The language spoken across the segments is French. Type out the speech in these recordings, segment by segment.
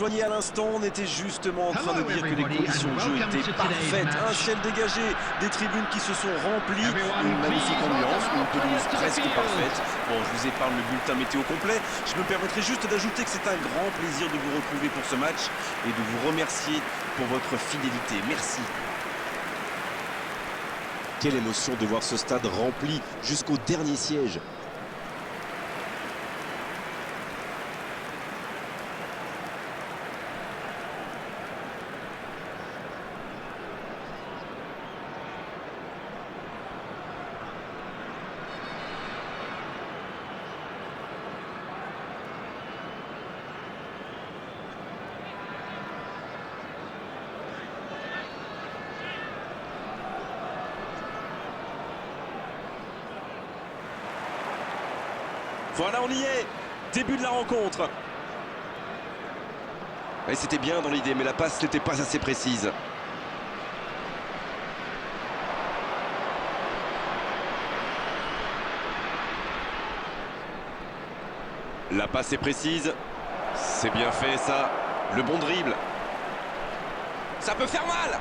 rejoignez à l'instant, on était justement en train de dire que les conditions de jeu étaient parfaites. Un ciel dégagé, des tribunes qui se sont remplies, une magnifique ambiance, une pelouse presque parfaite. Bon, je vous épargne le bulletin météo complet. Je me permettrai juste d'ajouter que c'est un grand plaisir de vous retrouver pour ce match et de vous remercier pour votre fidélité. Merci. Quelle émotion de voir ce stade rempli jusqu'au dernier siège. Voilà, on y est. Début de la rencontre. Et c'était bien dans l'idée, mais la passe n'était pas assez précise. La passe est précise. C'est bien fait, ça. Le bon dribble. Ça peut faire mal.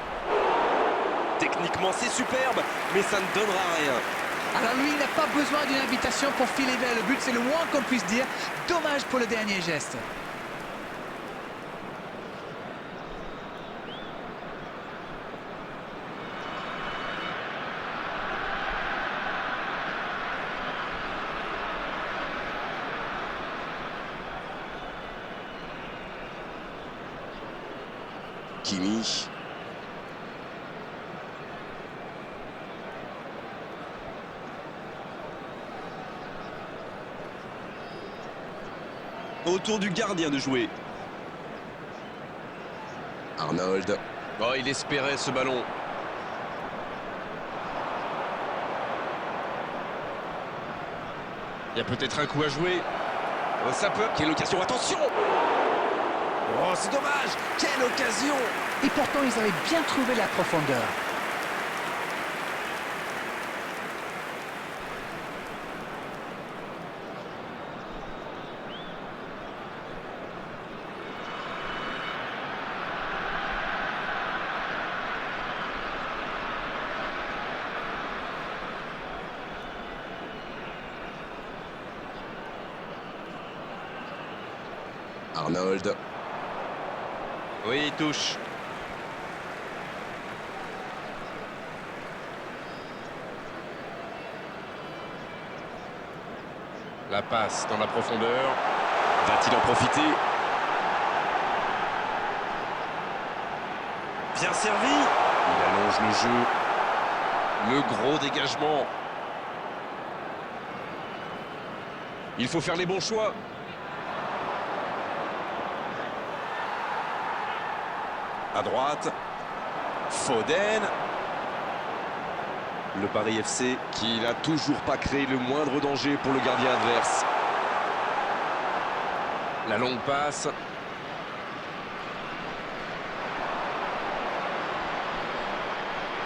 Techniquement, c'est superbe, mais ça ne donnera rien. Alors lui, il n'a pas besoin d'une invitation pour filer vers le but, c'est le moins qu'on puisse dire. Dommage pour le dernier geste. Kimi. Autour du gardien de jouer. Arnold. Oh, il espérait ce ballon. Il y a peut-être un coup à jouer. Oh, ça peut. Quelle occasion, attention! Oh, c'est dommage! Quelle occasion! Et pourtant, ils avaient bien trouvé la profondeur. Arnold. Oui, il touche. La passe dans la profondeur. Va-t-il en profiter? Bien servi. Il allonge le jeu. Le gros dégagement. Il faut faire les bons choix. À droite, Foden. Le Paris FC qui n'a toujours pas créé le moindre danger pour le gardien adverse. La longue passe.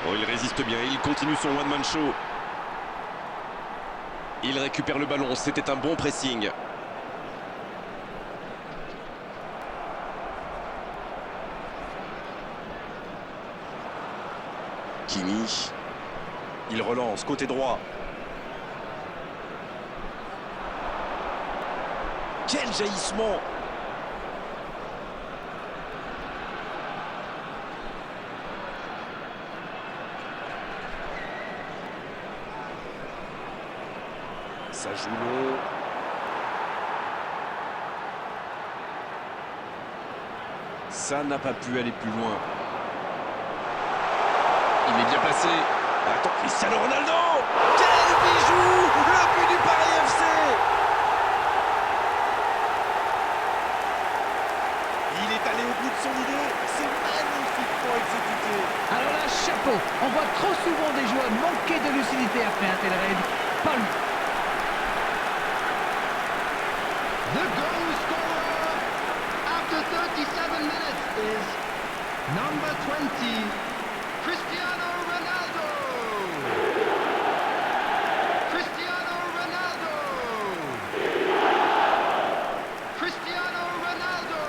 Oh, il résiste bien, il continue son one-man show. Il récupère le ballon, c'était un bon pressing. Kimi. Il relance, côté droit. Quel jaillissement! Ça joue long. Ça n'a pas pu aller plus loin. Il est bien placé. Attends, Cristiano Ronaldo! Quel bijou! Le but du Paris FC! Il est allé au bout de son idée. C'est magnifiquement exécuté. Alors là, chapeau. On voit trop souvent des joueurs manquer de lucidité après un tel raid. Pas lui. The goal scorer after 37 minutes is number 20, Cristiano Ronaldo. Cristiano Ronaldo. Cristiano Ronaldo.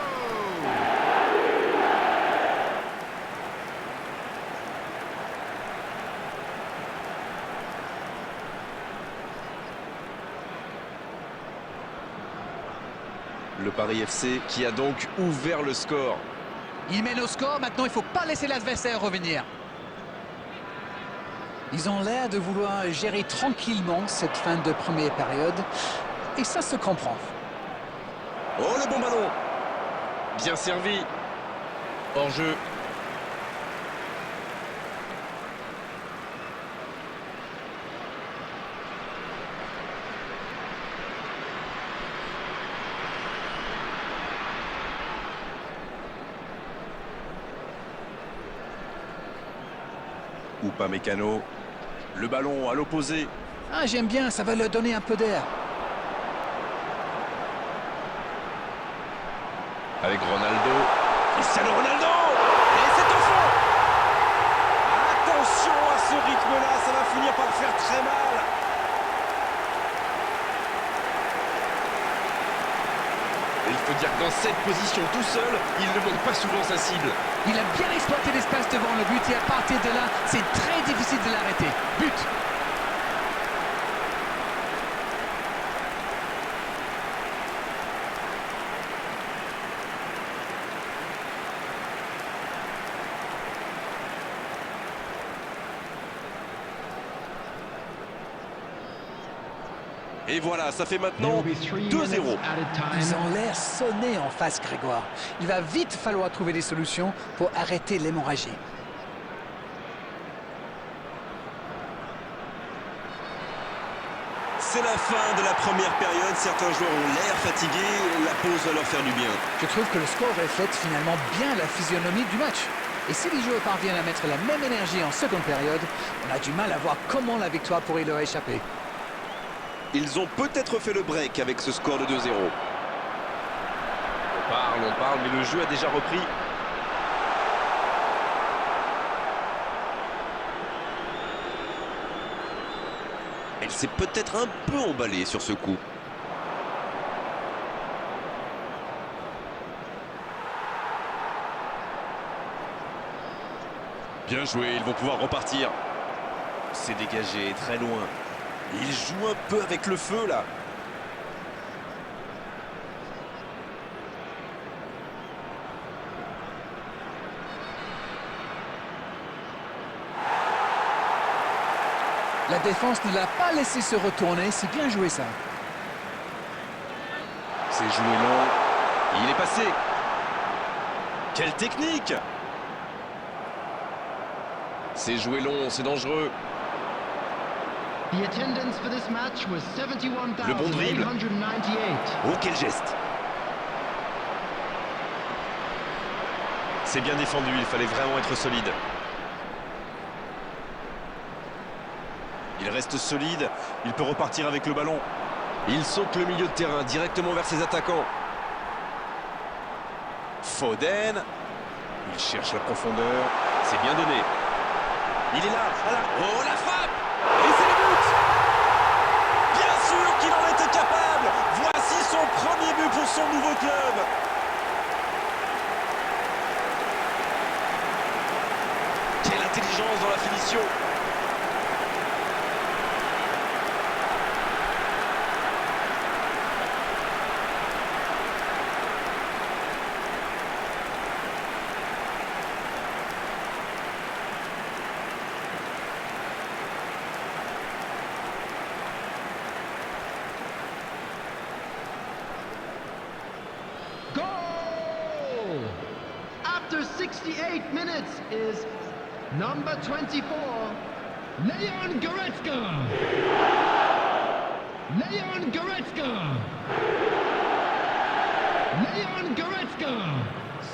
Le Paris FC qui a donc ouvert le score. Il mène au score, maintenant il ne faut pas laisser l'adversaire revenir. Ils ont l'air de vouloir gérer tranquillement cette fin de première période. Et ça se comprend. Oh, le bon ballon. Bien servi. Hors jeu. Ou pas Mécano. Le ballon à l'opposé. Ah, j'aime bien, ça va leur donner un peu d'air. Avec Ronaldo. Cristiano Ronaldo. Et c'est au fond. Attention à ce rythme-là, ça va finir par faire très mal. Et il faut dire que dans cette position tout seul, il ne manque pas souvent sa cible. Il a bien exploité l'espace devant le but et à partir de là, c'est très difficile de l'arrêter. But! Et voilà, ça fait maintenant 2-0. Ils ont l'air sonnés en face, Grégoire. Il va vite falloir trouver des solutions pour arrêter l'hémorragie. C'est la fin de la première période. Certains joueurs ont l'air fatigués. La pause va leur faire du bien. Je trouve que le score reflète finalement bien la physionomie du match. Et si les joueurs parviennent à mettre la même énergie en seconde période, on a du mal à voir comment la victoire pourrait leur échapper. Ils ont peut-être fait le break avec ce score de 2-0. On parle, mais le jeu a déjà repris. Elle s'est peut-être un peu emballée sur ce coup. Bien joué, ils vont pouvoir repartir. C'est dégagé, très loin. Il joue un peu avec le feu, là. La défense ne l'a pas laissé se retourner, c'est bien joué ça. C'est joué long. Il est passé. Quelle technique! C'est joué long, c'est dangereux. Le bon dribble. Oh, quel geste! C'est bien défendu, il fallait vraiment être solide. Il reste solide, il peut repartir avec le ballon. Il saute le milieu de terrain directement vers ses attaquants. Foden. Il cherche la profondeur. C'est bien donné. Il est là. Oh, la frappe! Et c'est le but! Bien sûr qu'il en était capable! Voici son premier but pour son nouveau club. Quelle intelligence dans la finition! After 68 minutes is number 24, Leon Goretzka. Leon Goretzka. Leon Goretzka.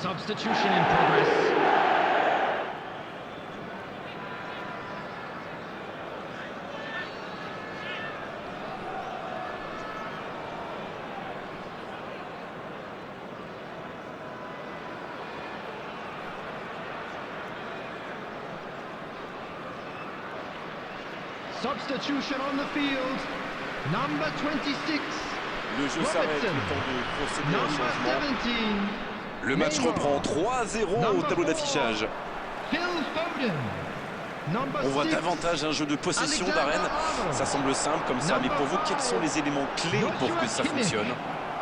Substitution in progress. Substitution on the field. Number 26. Le jeu s'arrête, le temps de procéder à un Number changement. 17. Le match Neymar. reprend 3-0 au tableau d'affichage. Phil Foden. Number On voit 6. davantage un jeu de possession Alexander d'arène. Arnold. Ça semble simple comme ça, mais pour vous, quels sont les éléments clés pour que ça fonctionne?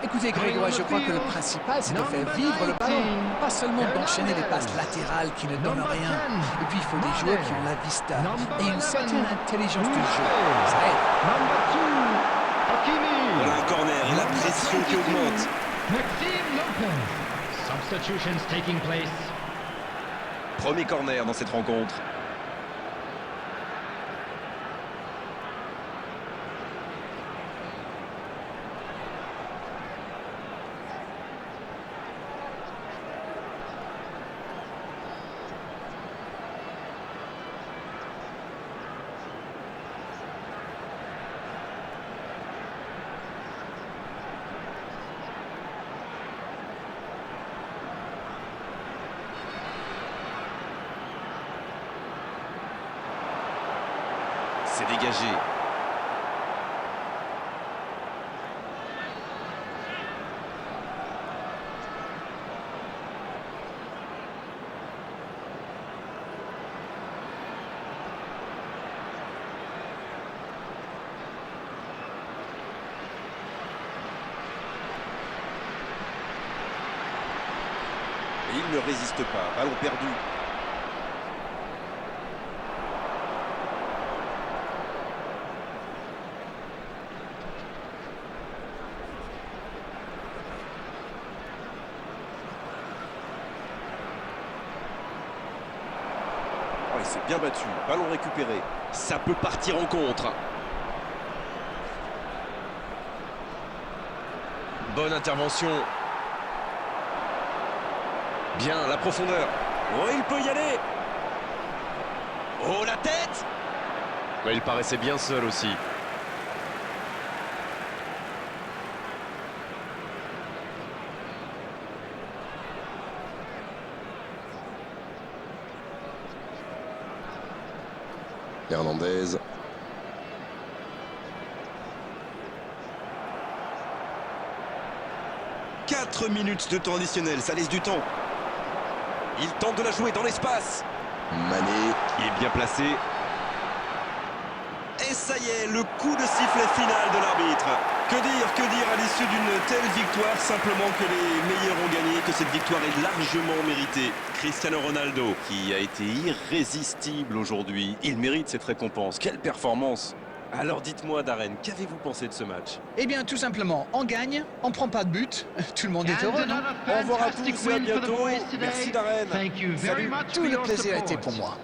Écoutez Grégoire, je crois que le principal c'est de faire vivre le ballon, pas seulement d'enchaîner des passes latérales qui ne donnent rien. Et puis il faut des joueurs qui ont la vista et une certaine intelligence du jeu. Ça aide. Number 2, Hakimi. Voilà un corner et la pression qui augmente. Maxime Lopez. Substitutions taking place. Premier corner dans cette rencontre. C'est dégagé. Et il ne résiste pas. Ballon perdu. Il s'est bien battu, ballon récupéré. Ça peut partir en contre. Bonne intervention. Bien, la profondeur. Oh, il peut y aller. Oh, la tête. Ouais, il paraissait bien seul aussi. Hernandez. « 4 minutes de temps additionnel, ça laisse du temps. Il tente de la jouer dans l'espace. Mané, il est bien placé. Et ça y est, le coup de sifflet final de l'arbitre. Que dire à l'issue d'une telle victoire, simplement que les meilleurs ont gagné, que cette victoire est largement méritée. Cristiano Ronaldo, qui a été irrésistible aujourd'hui, il mérite cette récompense. Quelle performance! Alors dites-moi Darren, qu'avez-vous pensé de ce match? Eh bien tout simplement, on gagne, on prend pas de but, tout le monde est heureux, non? Au revoir à tous et à bientôt. Merci Darren. Thank you very Salut. much Tout for le your plaisir support. était pour moi.